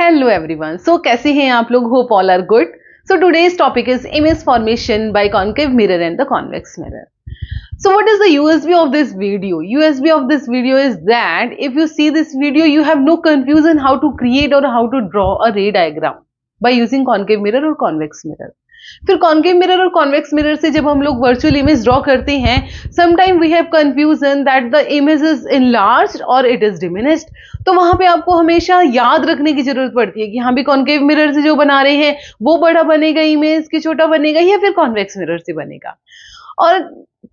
Hello everyone. So कैसे हैं आप लोग? Hope all are good. So today's topic is image formation by concave mirror and the convex mirror. So what is the USB of this video? USB of this video is that if you see this video, you have no confusion how to create or how to draw a ray diagram by using concave mirror or convex mirror. फिर concave mirror और convex mirror से जब हम लोग virtual image draw करते हैं, sometime we have confusion that the image is enlarged और it is diminished. तो वहां पे आपको हमेशा याद रखने की जरूरत पड़ती है कि हाँ भी कॉन्केव मिरर से जो बना रहे हैं वो बड़ा बनेगा इमेज कि छोटा बनेगा या फिर कॉन्वेक्स मिरर से बनेगा. और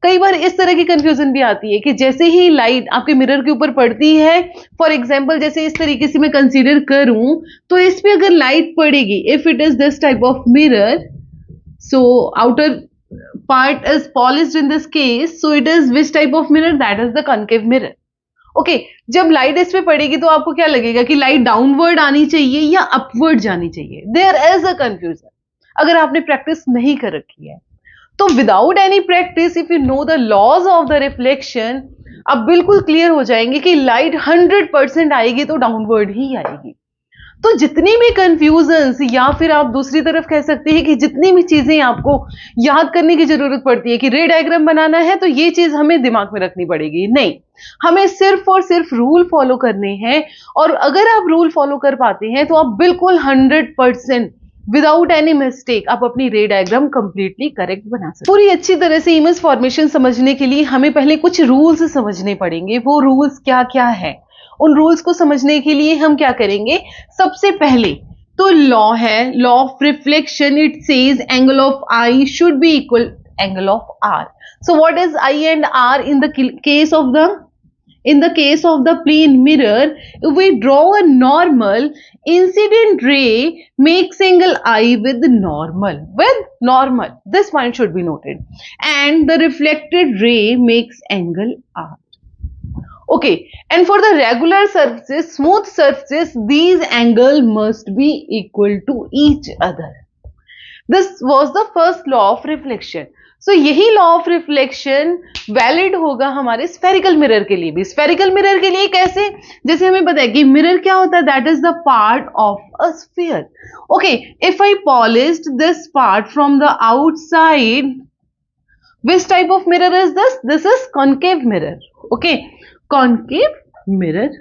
कई बार इस तरह की कंफ्यूजन भी आती है कि जैसे ही लाइट आपके मिरर के ऊपर पड़ती है, फॉर एग्जांपल जैसे इस तरीके से मैं कंसीडर करूं तो इस पे अगर लाइट पड़ेगी, if it is this type of mirror, so outer part is polished in this case, so it is which type of mirror? That is the concave mirror. Okay, जब लाइट इस पे पड़ेगी तो आपको क्या लगेगा कि लाइट डाउनवर्ड आनी चाहिए या अपवर्ड जानी चाहिए? There is a confusion. अगर आपने प्रैक्टिस नहीं कर रखी है तो without any practice, if you know the laws of the reflection, आप बिल्कुल क्लियर हो जाएंगे कि लाइट 100% आएगी तो डाउनवर्ड ही आएगी. तो जितनी भी कंफ्यूजन्स या फिर आप दूसरी तरफ कह सकते हैं कि जितनी भी चीजें आपको याद करने की जरूरत पड़ती है कि रे डायग्राम बनाना है तो ये चीज हमें दिमाग में रखनी पड़ेगी, नहीं, हमें सिर्फ और सिर्फ रूल फॉलो करने हैं. और अगर आप रूल फॉलो कर पाते हैं तो आप बिल्कुल 100% विदाउट एनी मिस्टेक आप अपनी रे डायग्राम कंप्लीटली करेक्ट बना सकते. पूरी अच्छी तरह से इमेज फॉर्मेशन समझने के लिए हमें पहले कुछ रूल्स समझने पड़ेंगे. वो रूल्स क्या क्या है, उन रूल्स को समझने के लिए हम क्या करेंगे? सबसे पहले तो लॉ है, law of reflection. It says angle of I should be equal angle of R. So what is I and R in the case of the plane mirror? If we draw a normal, incident ray makes angle I with normal. This point should be noted. And the reflected ray makes angle R. Okay, and for the regular surfaces, smooth surfaces, these angle must be equal to each other. This was the first law of reflection. So यही law of reflection valid होगा हमारे spherical mirror के लिए भी. Spherical mirror के लिए कैसे? जैसे हमें पता है कि mirror क्या होता है? That is the part of a sphere. Okay, if I polished this part from the outside, which type of mirror is this? This is concave mirror. Okay, concave mirror.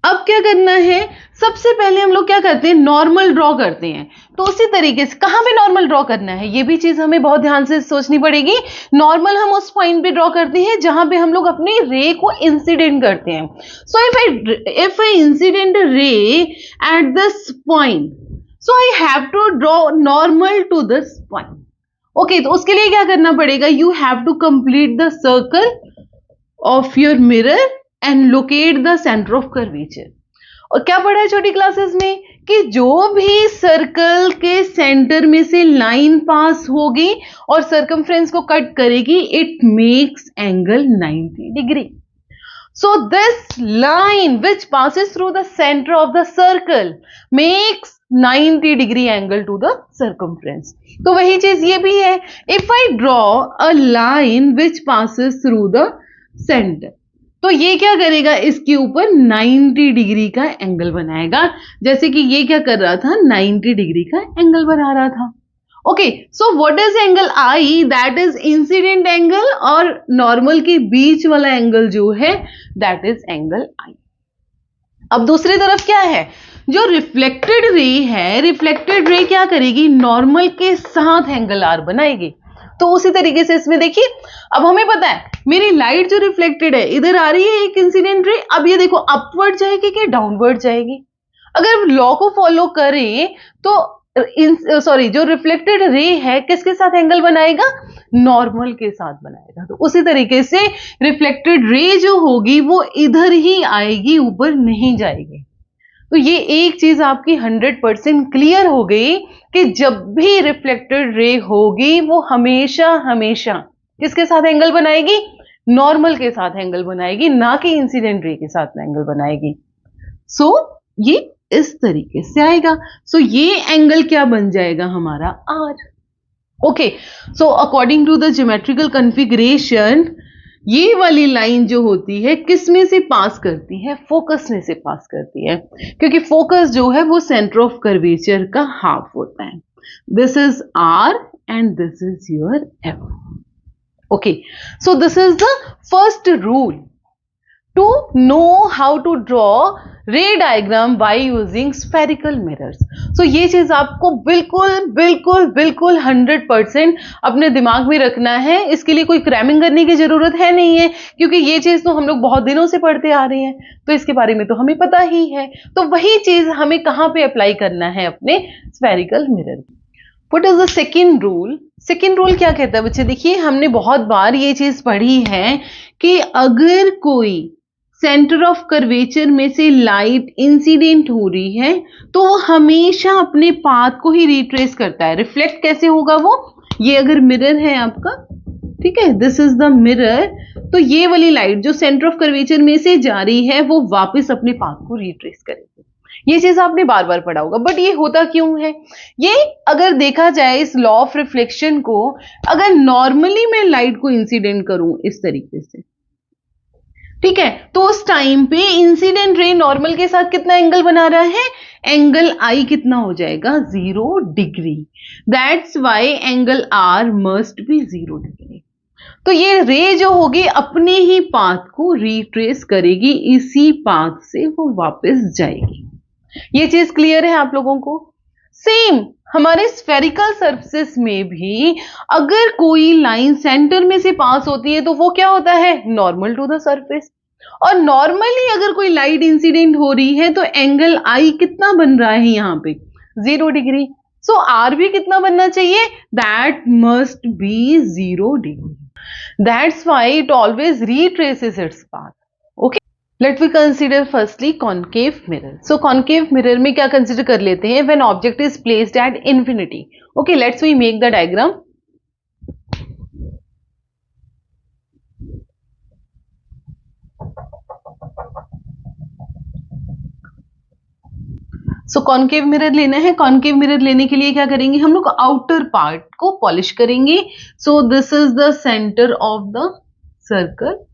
अब क्या करना है? सबसे पहले हम लोग क्या करते हैं? नॉर्मल ड्रॉ करते हैं. तो उसी तरीके से कहां पे नॉर्मल ड्रॉ करना है ये भी चीज हमें बहुत ध्यान से सोचनी पड़ेगी. नॉर्मल हम उस पॉइंट पे ड्रॉ करते हैं जहां पे हम लोग अपने रे को इंसिडेंट करते हैं. So if I incident ray at this point, so I have to draw normal to this point. Okay, तो उसके लिए क्या करना पड़ेगा? You have to complete the circle of your mirror and locate the center of curvature. और क्या पढ़ा है छोटी क्लासेस में कि जो भी सर्कल के सेंटर में से लाइन पास होगी और सर्कमफ्रेंस को कट करेगी, it makes angle 90 degree. So this line which passes through the center of the circle makes 90 degree angle to the circumference. तो वही चीज ये भी है. If I draw a line which passes through the centre, तो ये क्या करेगा? इसके ऊपर 90 डिग्री का एंगल बनाएगा. जैसे कि ये क्या कर रहा था? 90 डिग्री का एंगल बना रहा था. Okay, so what is angle I? That is incident angle और नॉर्मल के बीच वाला एंगल जो है दैट इज एंगल आई. अब दूसरी तरफ क्या है? जो रिफ्लेक्टेड रे है, रिफ्लेक्टेड रे क्या करेगी? नॉर्मल के साथ एंगल आर बनाएगी. तो उसी तरीके से इसमें देखिए, अब हमें पता है मेरी लाइट जो रिफ्लेक्टेड है इधर आ रही है एक इंसिडेंट रे. अब ये देखो अपवर्ड जाएगी कि डाउनवर्ड जाएगी? अगर लॉ को फॉलो करें तो जो रिफ्लेक्टेड रे है किसके साथ एंगल बनाएगा? नॉर्मल के साथ बनाएगा. तो उसी तरीके से रिफ्लेक्टेड रे जो होगी वो इधर ही आएगी, ऊपर नहीं जाएगी. तो ये एक चीज आपकी 100% क्लियर हो गई कि जब भी रिफ्लेक्टेड रे होगी वो हमेशा हमेशा किसके साथ एंगल बनाएगी? नॉर्मल के साथ एंगल बनाएगी, ना कि इंसिडेंट रे के साथ एंगल बनाएगी. सो ये इस तरीके से आएगा. सो ये एंगल क्या बन जाएगा? हमारा R. Okay, so according to the geometrical configuration ये वाली लाइन जो होती है किस में से पास करती है? फोकस में से पास करती है, क्योंकि फोकस जो है वो सेंटर ऑफ कर्वेचर का हाफ होता है. This is R and this is your F. Okay, so this is the first rule to know how to draw ray diagram by using spherical mirrors. So ये चीज आपको बिल्कुल बिल्कुल बिल्कुल 100% अपने दिमाग में रखना है. इसके लिए कोई क्रैमिंग करने की जरूरत है नहीं है, क्योंकि ये चीज तो हम लोग बहुत दिनों से पढ़ते आ रहे हैं, तो इसके बारे में तो हमें पता ही है. तो वही चीज हमें कहाँ पे अप्लाई करना है? अपने spherical mirror. What is the second rule? Second rule क्या कहता है बच्चे? देखिए, हमने बहुत बार ये चीज पढ़ी है कि अगर कोई सेंटर ऑफ कर्वेचर में से लाइट इंसिडेंट हो रही है तो वो हमेशा अपने पाथ को ही रिट्रेस करता है. रिफ्लेक्ट कैसे होगा वो? ये अगर मिरर है आपका, ठीक है, दिस इज द मिरर, तो ये वाली लाइट जो सेंटर ऑफ कर्वेचर में से जा रही है वो वापस अपने पाथ को रिट्रेस करेगी. ये चीज आपने बार बार पढ़ा होगा. बट ये होता क्यों है? ये अगर देखा जाए इस लॉ ऑफ रिफ्लेक्शन को, अगर नॉर्मली मैं लाइट को इंसिडेंट करूं इस तरीके से, ठीक है, तो उस टाइम पे इंसिडेंट रे नॉर्मल के साथ कितना एंगल बना रहा है? एंगल आई कितना हो जाएगा? 0 degree. That's why angle R must be 0 degree. तो ये रे जो होगी अपने ही पाथ को रिट्रेस करेगी, इसी पाथ से वो वापस जाएगी. ये चीज क्लियर है आप लोगों को? सेम हमारे स्फेरिकल सरफेस में भी अगर कोई लाइन सेंटर में से पास होती है तो वो क्या होता है? Normal to the surface. और नॉर्मली अगर कोई लाइट इंसिडेंट हो रही है तो एंगल आई कितना बन रहा है यहां पे? 0 डिग्री. सो आर भी कितना बनना चाहिए? That must be 0 degree. That's why it always retraces its path. Let we consider firstly concave mirror. So concave mirror में क्या consider कर लेते हैं? When object is placed at infinity. Okay, let's we make the diagram. So concave mirror लेना है. concave mirror लेने के लिए क्या करेंगे हम लोग? outer part को polish करेंगे. So this is the center of the circle.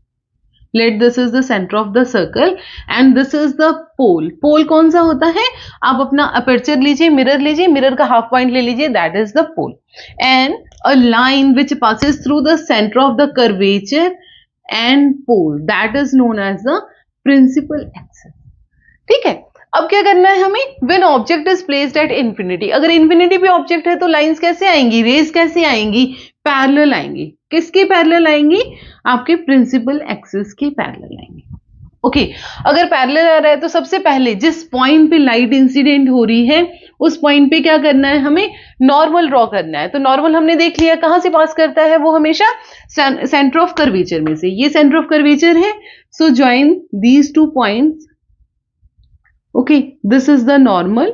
Let this is the center of the circle and this is the pole. Pole कौन सा होता है? आप अपना aperture लीजिए, मिरर लीजिए, मिरर का हाफ पॉइंट ले लीजिए, that is the pole. And a line which passes through the center of the curvature and pole, that is known as the principal axis. ठीक है, अब क्या करना है हमें? When object is placed at infinity. अगर infinity पे object है तो लाइंस कैसे आएंगी? रेज कैसे आएंगी? पैरेलल आएंगी. किसके पैरेलल आएंगी? आपके प्रिंसिपल एक्सिस के पैरेलल आएंगे. ओके, अगर पैरेलल आ रहा है तो सबसे पहले जिस पॉइंट पे लाइट इंसिडेंट हो रही है उस पॉइंट पे क्या करना है? हमें नॉर्मल ड्रॉ करना है. तो नॉर्मल हमने देख लिया कहां से पास करता है? वो हमेशा सेंटर ऑफ कर्वेचर में से. ये सेंटर ऑफ कर्वेचर है. सो join these 2 points. Okay, this is the normal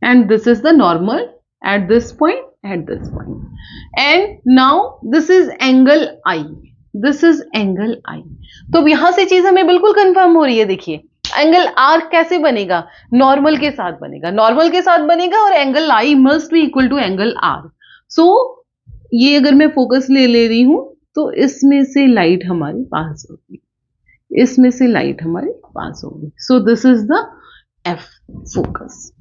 and this is the normal at this point, at this point. And now this is angle I. This is angle I. तो यहां से चीज हमें बिल्कुल confirm हो रही है. देखिए, एंगल R कैसे बनेगा? नॉर्मल के साथ बनेगा. नॉर्मल के साथ बनेगा और angle I must be equal to angle R. So ये अगर मैं फोकस ले रही हूं तो इसमें से लाइट हमारी पास होगी, इसमें से लाइट हमारे पास होगी. सो this is the F focus.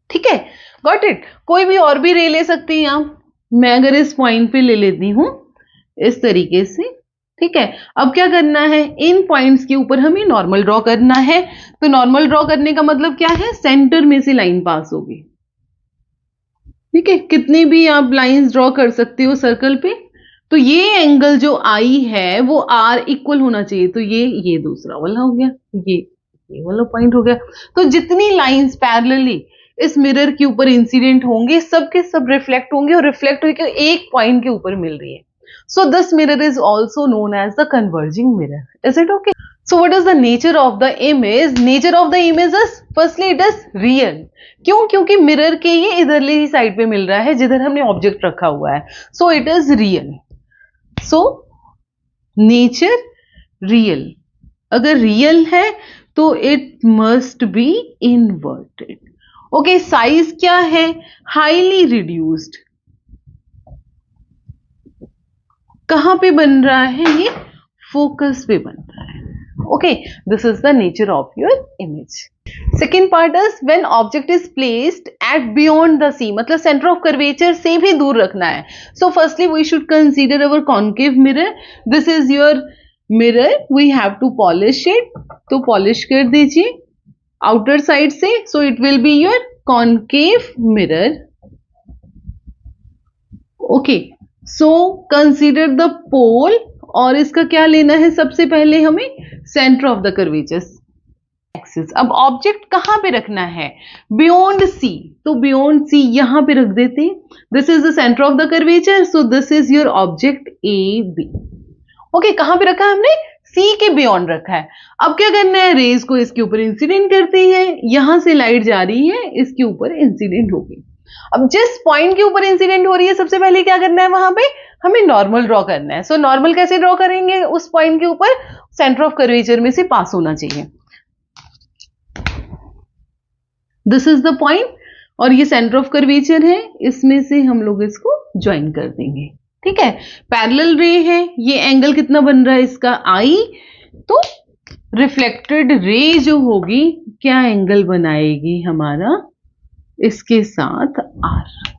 ठीक है, गॉट इट. कोई भी और भी रे ले सकती हैं आप. मैं अगर इस पॉइंट पे ले लेती हूं इस तरीके से, ठीक है. अब क्या करना है? इन पॉइंट्स के ऊपर हमें नॉर्मल ड्रॉ करना है. तो नॉर्मल ड्रॉ करने का मतलब क्या है? सेंटर में से लाइन पास होगी. ठीक है, कितनी भी आप लाइंस ड्रॉ कर सकते हो सर्कल पे. तो ये एंगल जो आई है वो आर इक्वल होना चाहिए. तो ये दूसरा वाला हो गया, ये वाला पॉइंट हो गया. तो जितनी लाइंस पैरेलली इस मिरर के ऊपर इंसिडेंट होंगे सब के सब रिफ्लेक्ट होंगे और रिफ्लेक्ट होकर एक पॉइंट के ऊपर मिल रही है. So this mirror is also known as the converging mirror. Is it okay? So what is the nature of the image? Nature of the image is firstly it is real. क्यों? क्योंकि mirror के ये इधरली ही side पे मिल रहा है जिधर हमने object रखा हुआ है. So it is real. So nature real. अगर रियल है तो it must be inverted. Okay, size क्या है? Highly reduced. कहाँ पे बन रहा है ये? फोकस पे बन रहा है। Okay, this is the nature of your image. Second part is when object is placed at beyond the C, मतलब सेंटर ऑफ कर्वेचर से भी दूर रखना है। So firstly we should consider our concave mirror. This is your mirror, we have to polish it, तो polish कर दीजिए outer side से, so it will be your concave mirror. Okay, so consider the pole, और इसका क्या लेना है? सबसे पहले हमें centre of the curvature axis. अब ऑब्जेक्ट कहां पे रखना है? बियॉन्ड सी, तो बियॉन्ड सी यहां पे रख देते हैं। This is the centre of the curvature, so this is your object A B. Okay, कहां पे रखा है हमने? सी के बियॉन्ड रखा है। अब क्या करना है? रेज को इसके ऊपर इंसिडेंट करते हैं, यहां से लाइट जा रही है, इसके ऊपर इंसिडेंट होगी। अब जिस पॉइंट के ऊपर इंसिडेंट हो रही है, सबसे पहले क्या करना है? वहां पे हमें नॉर्मल ड्रॉ करना है। सो नॉर्मल कैसे ड्रॉ करेंगे? उस पॉइंट के ऊपर सेंटर ऑफ कर्वेचर में से पास होना चाहिए। दिस इज द पॉइंट, और ये सेंटर ऑफ कर्वेचर है, इसमें से हम लोग इसको ज्वाइन कर देंगे। ठीक है, पैरेलल रे है, ये एंगल कितना बन रहा है इसका? आई। तो रिफ्लेक्टेड रे जो होगी क्या एंगल बनाएगी हमारा? इसके साथ आर।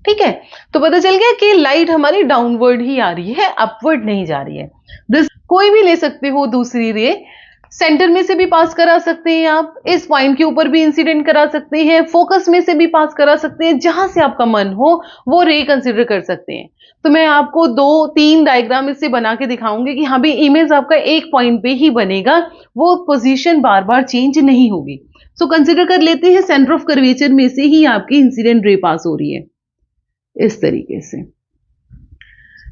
ठीक है, तो पता चल गया कि लाइट हमारी डाउनवर्ड ही आ रही है, अपवर्ड नहीं जा रही है। दिस कोई भी ले सकते हो दूसरी रे, सेंटर में से भी पास करा सकते हैं आप, इस पॉइंट के ऊपर भी इंसिडेंट करा सकते हैं, फोकस में से भी पास करा सकते हैं, जहां से आपका मन हो वो रे कंसिडर कर सकते हैं। तो मैं आपको 2-3 डायग्राम इससे बना के दिखाऊंगी कि हाँ भी इमेज आपका एक पॉइंट पे ही बनेगा, वो पोजीशन बार बार चेंज नहीं होगी। सो कंसिडर कर लेते हैं सेंटर ऑफ कर्वेचर में से ही आपकी इंसिडेंट रे पास हो रही है इस तरीके से।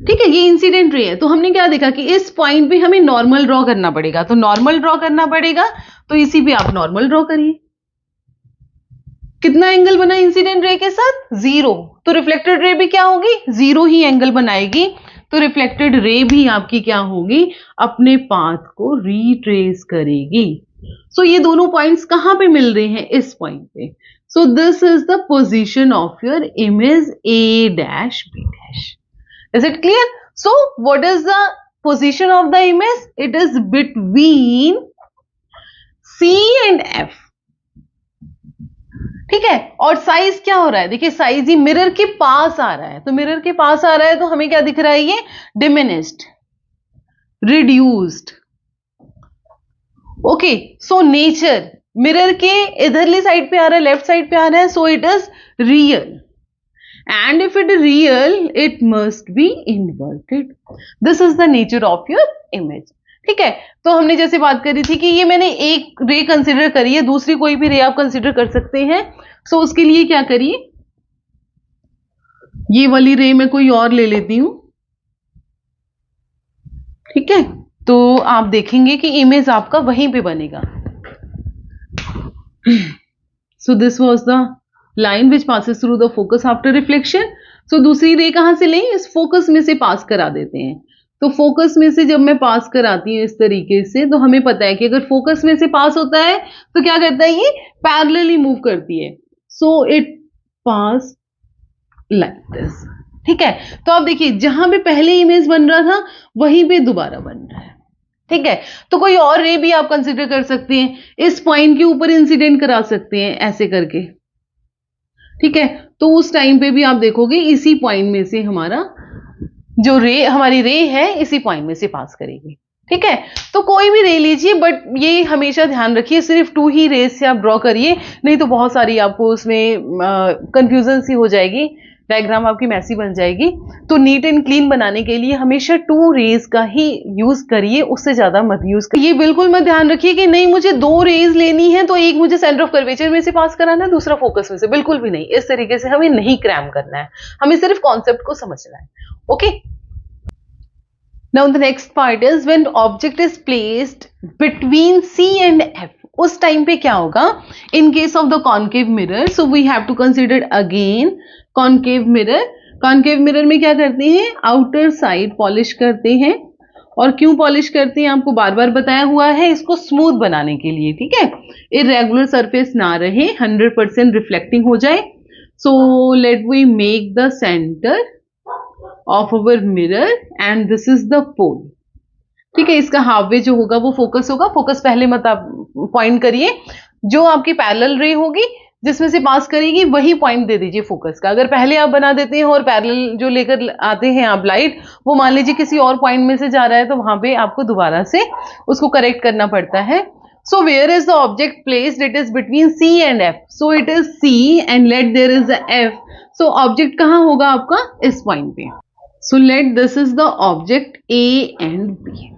ठीक है, ये इंसिडेंट रे है। तो हमने क्या देखा कि इस पॉइंट पे हमें नॉर्मल ड्रॉ करना पड़ेगा, तो नॉर्मल ड्रॉ करना पड़ेगा, तो इसी पे आप नॉर्मल ड्रॉ करिए। कितना एंगल बना इंसिडेंट रे के साथ? 0। तो रिफ्लेक्टेड रे भी क्या होगी? 0 ही एंगल बनाएगी। तो रिफ्लेक्टेड रे भी आपकी क्या होगी? अपने पाथ को रिट्रेस करेगी। सो ये दोनों पॉइंट्स कहां पे मिल रहे हैं? इस पॉइंट पे। सो this is the position of your image A dash B dash. Is it clear? So what is the position of the image? It is between C and F. ठीक है, और साइज क्या हो रहा है? देखिए साइज ही mirror के पास आ रहा है, तो मिरर के पास आ रहा है तो हमें क्या दिख रहा है? ये diminished, reduced. Okay, so nature mirror के इधरली साइड पे आ रहा है, लेफ्ट साइड पे आ रहा है, so it is real, and if it is real it must be inverted. This is the nature of your image. ठीक है, तो हमने जैसे बात करी थी कि ये मैंने एक रे कंसिडर करी है, दूसरी कोई भी रे आप कंसिडर कर सकते हैं। सो उसके लिए क्या करिए, ये वाली रे मैं कोई और ले लेती हूं। ठीक है, तो आप देखेंगे कि इमेज आपका वहीं पे बनेगा। So this was the line which passes through the focus after reflection. So दूसरी रे कहां से लें? इस फोकस में से पास करा देते हैं। तो फोकस में से जब मैं पास कराती हूँ इस तरीके से, तो हमें पता है कि अगर फोकस में से पास होता है तो क्या करता है? ये पैरेलली मूव करती है। So it pass like this. ठीक है, तो आप देखिए जहां पे पहले इमेज बन रहा था वहीं पे दोबारा बन रहा है। ठीक है, तो कोई और रे भी आप कंसिडर कर सकते हैं, इस पॉइंट के ऊपर इंसिडेंट करा सकते हैं ऐसे करके। ठीक है, तो उस टाइम पे भी आप देखोगे इसी पॉइंट में से हमारा जो रे, हमारी रे है इसी पॉइंट में से पास करेगी। ठीक है, तो कोई भी रे लीजिए, बट ये हमेशा ध्यान रखिए सिर्फ 2 ही रेस से आप ड्रॉ करिए, नहीं तो बहुत सारी आपको उसमें कंफ्यूजन सी हो जाएगी, डायग्राम आपकी मैसी बन जाएगी। तो नीट एंड क्लीन बनाने के लिए हमेशा 2 रेज का ही यूज करिए, उससे ज्यादा मत यूज करिए। ये बिल्कुल मत ध्यान रखिए कि नहीं मुझे 2 रेज लेनी है तो एक मुझे सेंटर ऑफ कर्वेचर में से पास कराना है, दूसरा फोकस में से, बिल्कुल भी नहीं। इस तरीके से हमें नहीं क्रैम करना है, हमें सिर्फ कॉन्सेप्ट को समझना है। Okay, now the next part is when object is placed between C and F. उस टाइम पे क्या होगा? in case of the concave mirror, so we have to consider again concave mirror. concave mirror में क्या करते हैं? outer side polish करते हैं, और क्यों पॉलिश करते हैं आपको बार बार बताया हुआ है, इसको स्मूथ बनाने के लिए। ठीक है, इरेगुलर सरफेस ना रहे, 100% रिफ्लेक्टिंग हो जाए। so let we make the center of our mirror and this is the pole. ठीक है, इसका हाफ वे जो होगा वो फोकस होगा। फोकस पहले मत आप पॉइंट करिए, जो आपकी पैरेलल रे होगी जिसमें से पास करेगी वही पॉइंट दे दीजिए फोकस का। अगर पहले आप बना देते हैं और पैरेलल जो लेकर आते हैं आप लाइट, वो मान लीजिए किसी और पॉइंट में से जा रहा है, तो वहां पे आपको दोबारा से उसको करेक्ट करना पड़ता है। So where is the object placed? It is between C and F. So it is C and let there is a F. So object कहाँ होगा आपका? इस पॉइंट पे। So let this is the object A and B.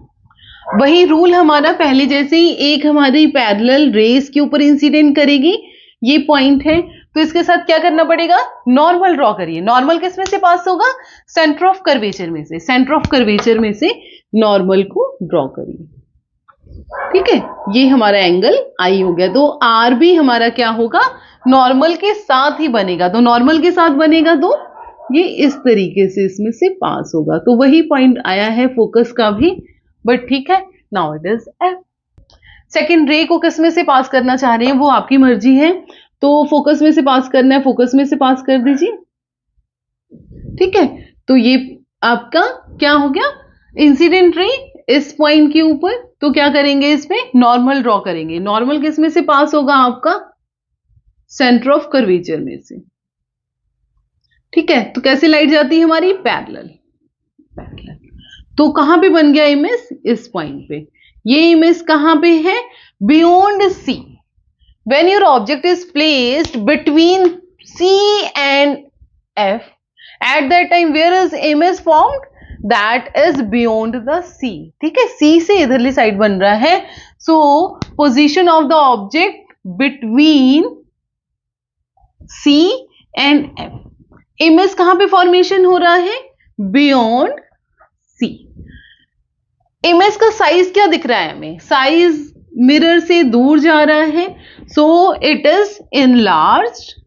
वही rule हमारा पहले जैसे ही, एक हमारी पैरेलल रेस के ऊपर इंसिडेंट करेगी, ये पॉइंट है, तो इसके साथ क्या करना पड़ेगा? नॉर्मल ड्रॉ करिए। नॉर्मल किस में से पास होगा? सेंटर ऑफ कर्वेचर में से। सेंटर ऑफ कर्वेचर में से नॉर्मल को ड्रॉ करिए। ठीक है, ये हमारा एंगल आई हो गया। तो आर भी हमारा क्या होगा? नॉर्मल के साथ ही बनेगा। तो नॉर्मल के साथ बनेगा तो ये इस तरीके से इसमें से पास होगा। तो वही पॉइंट आया है फोकस का भी, बट ठीक है, now it is F. Second रे को किस में से पास करना चाह रहे हैं वो आपकी मर्जी है। तो फोकस में से पास करना है, फोकस में से पास कर दीजिए। ठीक है, तो ये आपका क्या हो गया? इंसिडेंट रे इस पॉइंट के ऊपर, तो क्या करेंगे? इसमें नॉर्मल ड्रॉ करेंगे। नॉर्मल किस में से पास होगा आपका? सेंटर ऑफ कर्वेचर में से। ठीक है, तो कैसे लाइट जाती है हमारी? पैरेलल। पैरेलल। तो कहां पे बन गया इमेज? इस पॉइंट पे। ये इमेज कहां पे है? Beyond C. When your object is placed between C and F, at that time where is image formed? That is beyond the C. ठीक है, सी से इधरली साइड बन रहा है। So position of the object between C and F. Image कहां पे formation हो रहा है? Beyond C. इमेज का साइज क्या दिख रहा है हमें? साइज मिरर से दूर जा रहा है, सो इट इज इनलार्ज्ड।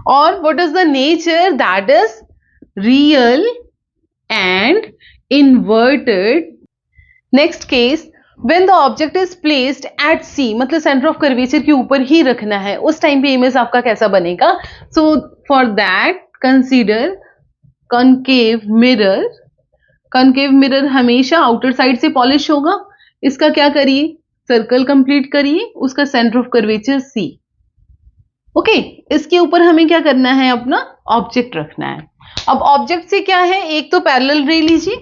और what is the nature? That is real and inverted. Next case, when the object is placed at C, मतलब सेंटर ऑफ कर्वेचर के ऊपर ही रखना है, उस टाइम पे इमेज आपका कैसा बनेगा? So for that consider concave mirror. Concave mirror हमेशा आउटर साइड से पॉलिश होगा। इसका क्या करिए? सर्कल कंप्लीट करिए, उसका centre of curvature C. Okay, इसके ऊपर हमें क्या करना है? अपना ऑब्जेक्ट रखना है। अब ऑब्जेक्ट से क्या है? एक तो पैरेलल रे लीजिए,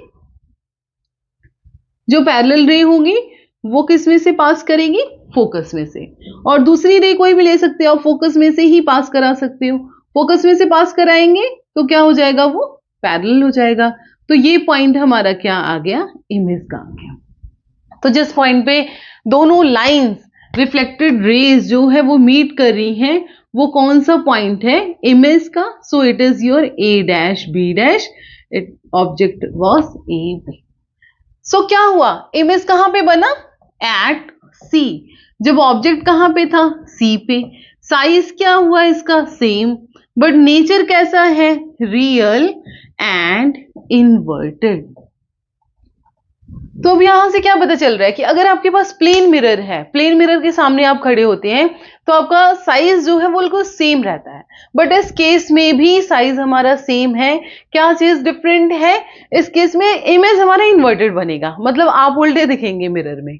जो पैरेलल रे होगी वो किस में से पास करेगी? फोकस में से। और दूसरी रे कोई भी ले सकते हो, फोकस में से ही पास करा सकते हो। फोकस में से पास कराएंगे तो क्या हो जाएगा? वो पैरेलल हो जाएगा। तो ये पॉइंट हमारा क्या आ गया? इमेज का आ गया। तो जिस पॉइंट पे दोनों लाइंस रिफ्लेक्टेड रेज जो है वो मीट कर रही हैं, वो कौन सा पॉइंट है? इमेज का। So it is your A dash B dash. It object was A B. So क्या हुआ? इमेज कहां पे बना? At C. जब ऑब्जेक्ट कहां पे था? सी पे। साइज क्या हुआ इसका? सेम। बट नेचर कैसा है? Real and inverted. तो अब यहां से क्या पता चल रहा है कि अगर आपके पास प्लेन मिरर है, प्लेन मिरर के सामने आप खड़े होते हैं, तो आपका साइज जो है वो बिल्कुल सेम रहता है। बट इस केस में भी साइज हमारा सेम है। क्या चीज डिफरेंट है? इस केस में इमेज हमारा इन्वर्टेड बनेगा, मतलब आप उल्टे दिखेंगे मिरर में।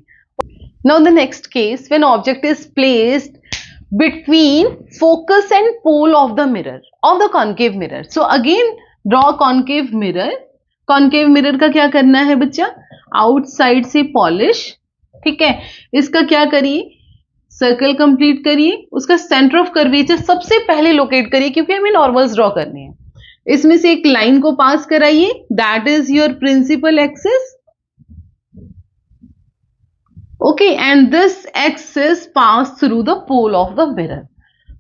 Now the next case, when object is placed between focus and pole of the mirror, of the concave mirror. So again draw concave mirror. concave mirror का क्या करना है बच्चा? आउटसाइड से पॉलिश। ठीक है, इसका क्या करिए? सर्कल कंप्लीट करिए, उसका सेंटर ऑफ कर्वेचर सबसे पहले लोकेट करिए, क्योंकि हमें नॉर्मल्स ड्रॉ करने हैं। इसमें से एक लाइन को पास कराइए, that is your principal axis. Okay, and this axis pass through the pole of the mirror.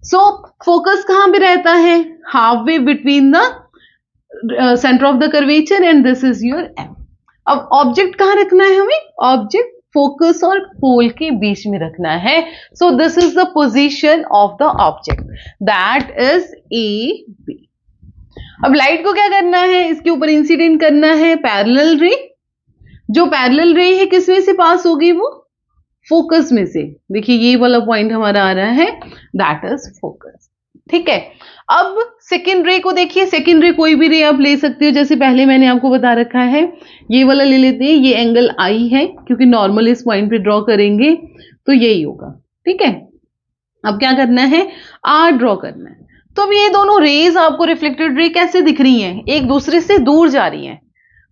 So focus कहां पे रहता है? Halfway between the center of the curvature and this is your M. अब object कहां रखना है हमें? Object focus और पोल के बीच में रखना है। So this is the position of the object, that is A B. अब लाइट को क्या करना है? इसके ऊपर इंसिडेंट करना है पैरेलल रे। जो पैरेलल रे है किस में से पास होगी? वो फोकस में से। देखिए ये वाला पॉइंट हमारा आ रहा है, दैट इज फोकस। ठीक है। अब सेकेंड रे को देखिए, सेकेंड रे कोई भी रे आप ले सकते हो, जैसे पहले मैंने आपको बता रखा है, ये वाला ले लेते हैं, ये एंगल आई है, क्योंकि नॉर्मल इस पॉइंट पे ड्रॉ करेंगे तो यही होगा, ठीक है। अब क्या करना है, आर ड्रॉ करना है। तो अब ये दोनों रेज आपको रिफ्लेक्टेड रे कैसे दिख रही हैं, एक दूसरे से दूर जा रही हैं,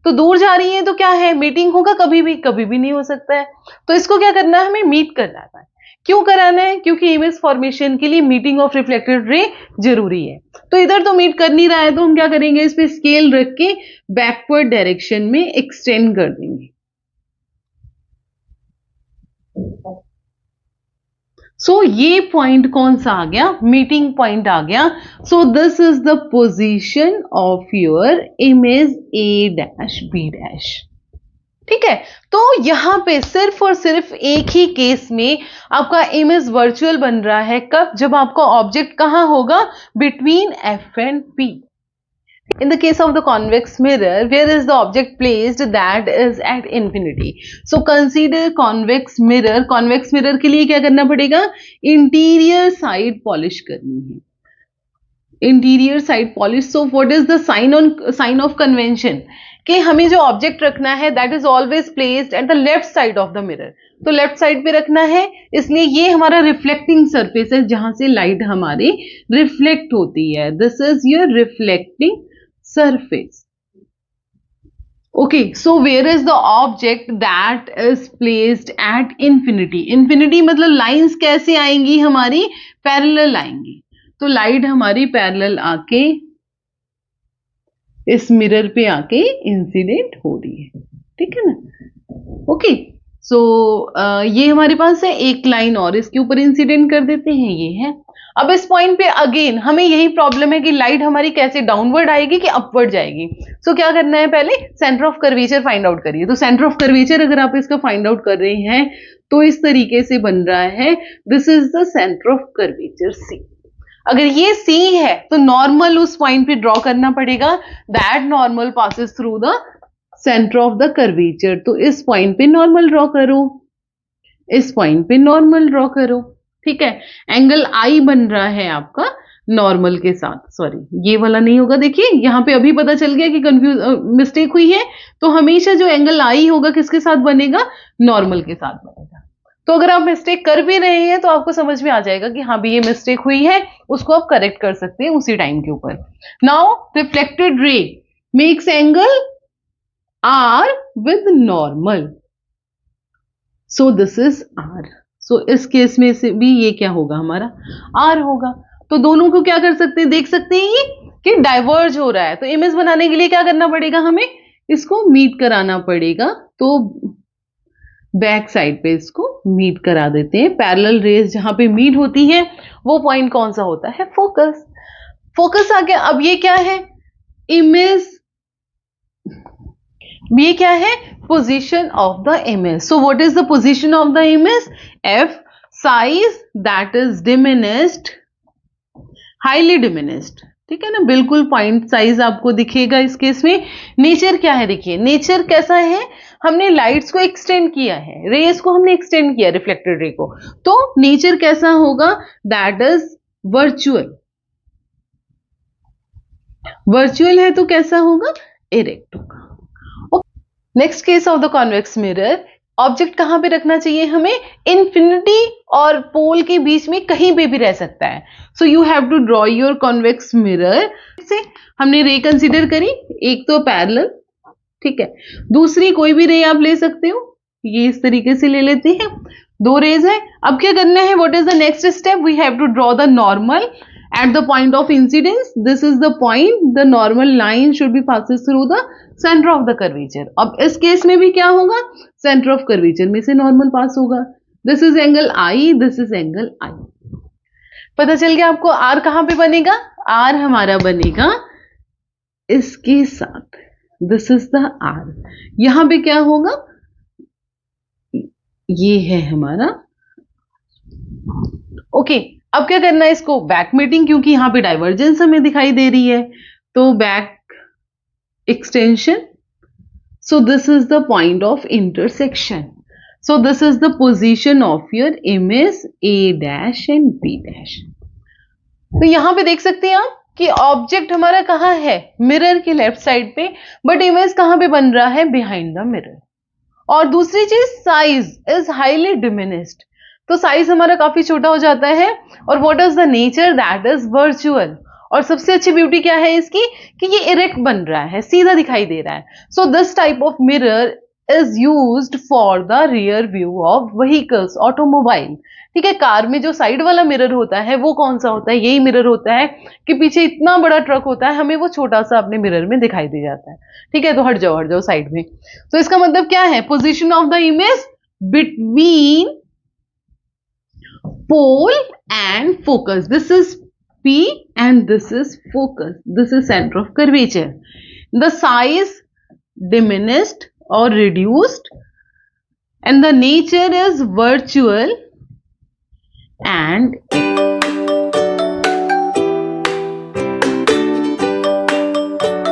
तो दूर जा रही है तो क्या है, मीटिंग होगा कभी भी नहीं हो सकता है। तो इसको क्या करना है, हमें मीट कराना है। क्यों कराना है, क्योंकि इमेज फॉर्मेशन के लिए मीटिंग ऑफ रिफ्लेक्टेड रे जरूरी है। तो इधर तो मीट कर नहीं रहा है, तो हम क्या करेंगे, इस पे स्केल रख के बैकवर्ड डायरेक्शन में एक्सटेंड कर देंगे। सो ये पॉइंट कौन सा आ गया, मीटिंग पॉइंट आ गया। So this is the position of your image A dash B dash, ठीक है। तो यहां पे सिर्फ और सिर्फ एक ही केस में आपका इमेज वर्चुअल बन रहा है, कब, जब आपका ऑब्जेक्ट कहां होगा, between F and P. In the case of the convex mirror, where is the object placed, that is at infinity. So consider convex mirror. Convex mirror के लिए क्या करना पड़ेगा, इंटीरियर साइड पॉलिश करनी है, interior side polish. So what is the sign of convention, कि हमें जो ऑब्जेक्ट रखना है that is always placed at the left side of the mirror, तो लेफ्ट साइड पे रखना है, इसलिए ये हमारा रिफ्लेक्टिंग सरफेस है जहां से लाइट हमारी रिफ्लेक्ट होती है। This is your reflecting surface. Okay, so where is the object that is placed at infinity? Infinity मतलब लाइंस कैसे आएंगी हमारी, पैरेलल आएंगी, तो लाइट हमारी पैरेलल आके इस मिरर पे आके इंसिडेंट हो रही है, ठीक है ना। ओके, सो ये हमारे पास है एक लाइन और, इसके ऊपर इंसिडेंट कर देते हैं, ये है। अब इस पॉइंट पे अगेन हमें यही प्रॉब्लम है कि लाइट हमारी कैसे डाउनवर्ड आएगी कि अपवर्ड जाएगी। सो क्या करना है, पहले centre of curvature find out करिए। तो सेंटर ऑफ कर्वेचर अगर आप इसका फाइंड आउट कर रहे हैं तो इस तरीके से बन रहा है, this is the centre of curvature C. अगर ये सी है तो नॉर्मल उस पॉइंट पे ड्रॉ करना पड़ेगा, that normal passes through the centre of the curvature. तो इस पॉइंट पे नॉर्मल ड्रॉ करो, इस पॉइंट पे नॉर्मल ड्रॉ करो, ठीक है। एंगल आई बन रहा है आपका नॉर्मल के साथ, सॉरी ये वाला नहीं होगा, देखिए यहां पे अभी पता चल गया कि मिस्टेक हुई है। तो हमेशा जो एंगल आई होगा किसके साथ बनेगा, नॉर्मल के साथ बनेगा। तो अगर आप मिस्टेक कर भी रहे हैं तो आपको समझ में आ जाएगा कि हाँ भी ये मिस्टेक हुई है, उसको आप करेक्ट कर सकते हैं उसी टाइम के ऊपर। Now reflected ray makes angle r with normal, so this is r. So इस केस में से भी ये क्या होगा, हमारा आर होगा। तो दोनों को क्या कर सकते हैं, देख सकते हैं ये कि डाइवर्ज हो रहा है। तो इमेज बनाने के लिए क्या करना पड़ेगा, हमें इसको मीट कराना पड़ेगा। तो बैक साइड पे इसको मीट करा देते हैं। पैरेलल रेज जहां पे मीट होती है वो पॉइंट कौन सा होता है, फोकस। फोकस आ गया। अब ये क्या है, इमेज, ये क्या है, position of the image. So what is the position of the image, F size that is diminished, highly diminished, ठीक है ना, बिल्कुल पॉइंट साइज आपको दिखेगा इस केस में। नेचर क्या है, देखिए नेचर कैसा है, हमने लाइट्स को एक्सटेंड किया है, रेस को हमने एक्सटेंड किया, रिफ्लेक्टेड रे को, तो नेचर कैसा होगा, दैट इज वर्चुअल। वर्चुअल है तो कैसा होगा, इरेक्ट होगा। Next case of the convex mirror, object कहां पे रखना चाहिए हमें, इन्फिनिटी और पोल के बीच में कहीं पे भी रह सकता है। So you have to draw your convex mirror. से हमने रे कंसीडर करी, एक तो पैरेलल, ठीक है, दूसरी कोई भी रे आप ले सकते हो, ये इस तरीके से ले लेते हैं, दो रेज है। अब क्या करना है, what is the next step, we have to draw the normal at the point of incidence. This is the point, the normal line should be passes through the center of the curvature. अब इस केस में भी क्या होगा, center of curvature में से normal पास होगा। This is angle I, this is angle I. पता चल गया आपको R कहां पे बनेगा, R हमारा बनेगा इसके साथ, this is the R। यहां पे क्या होगा, ये है हमारा, ओके। अब क्या करना है, इसको बैक मीटिंग, क्योंकि यहां पे डाइवर्जेंस हमें दिखाई दे रही है, तो back extension. So this is the point of intersection. So this is the position of your image A dash and B dash. तो यहां पे देख सकते हैं आप कि ऑब्जेक्ट हमारा कहाँ है, मिरर की लेफ्ट साइड पे, बट इमेज कहां पे बन रहा है, बिहाइंड द मिरर। और दूसरी चीज, साइज इज हाईली डिमिनिस्ड, तो साइज हमारा काफी छोटा हो जाता है। और what is the nature, that is virtual. और सबसे अच्छी ब्यूटी क्या है इसकी, कि ये इरेक्ट बन रहा है, सीधा दिखाई दे रहा है। So this type of mirror is used for the rear view of vehicles, automobile. ठीक है, कार में जो साइड वाला मिरर होता है वो कौन सा होता है, यही मिरर होता है कि पीछे इतना बड़ा ट्रक होता है, हमें वो छोटा सा अपने मिरर में दिखाई दे जाता है। ठीक है, तो हट जाओ साइड में। तो इसका मतलब क्या है, position of the image between pole and focus. This is P and this is focus. This is center of curvature. The size diminished or reduced, and the nature is virtual and